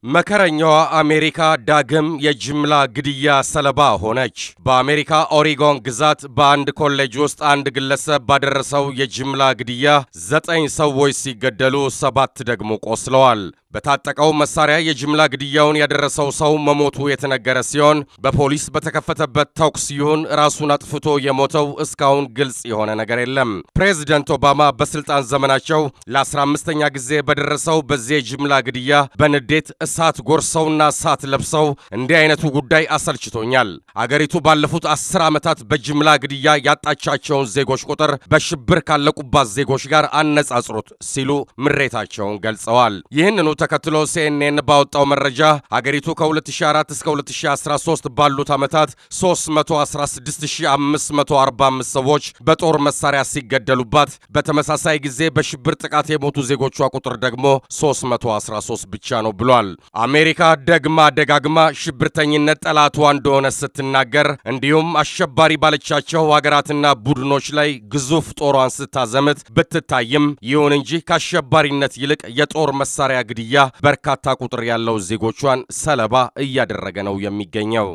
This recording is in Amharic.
መከረኛዋ አሜሪካ ዳግም የጅምላ ግድያ ሰለባ ሆነች። በአሜሪካ ኦሪጎን ግዛት በአንድ ኮሌጅ ውስጥ አንድ ግለሰብ ባደረሰው የጅምላ ግድያ 9 ሰዎች ሲገደሉ 7 ደግሞ ቆስለዋል። በታጠቀው መሳሪያ የጅምላ ግድያውን ያደረሰው ሰው መሞቱ የተነገረ ሲሆን በፖሊስ በተከፈተበት ተኩስ ይሁን ራሱን አጥፍቶ የሞተው እስካሁን ግልጽ የሆነ ነገር የለም። ፕሬዝዳንት ኦባማ በስልጣን ዘመናቸው ለ15ኛ ጊዜ በደረሰው በዚህ የጅምላ ግድያ በንዴት እሳት ጎርሰውና እሳት ለብሰው እንዲህ አይነቱ ጉዳይ አሰልችቶኛል፣ አገሪቱ ባለፉት 10 ዓመታት በጅምላ ግድያ ያጣቻቸውን ዜጎች ቁጥር በሽብር ካለቁባት ዜጎች ጋር አነጻጽሩት ሲሉ ምሬታቸውን ገልጸዋል። ይህንኑ ተከትሎ CNN ባወጣው መረጃ አገሪቱ ከ2004 እስከ 2013 ባሉት ዓመታት 316545 ሰዎች በጦር መሳሪያ ሲገደሉባት በተመሳሳይ ጊዜ በሽብር ጥቃት የሞቱ ዜጎቿ ቁጥር ደግሞ 313 ብቻ ነው ብሏል። አሜሪካ ደግማ ደጋግማ ሽብርተኝነት ጠላቷ እንደሆነ ስትናገር እንዲሁም አሸባሪ ባለቻቸው ሀገራትና ቡድኖች ላይ ግዙፍ ጦሯን ስታዘምት ብትታይም ይሁን እንጂ ከአሸባሪነት ይልቅ የጦር መሳሪያ ግድያ በርካታ ቁጥር ያለው ዜጎቿን ሰለባ እያደረገ ነው የሚገኘው።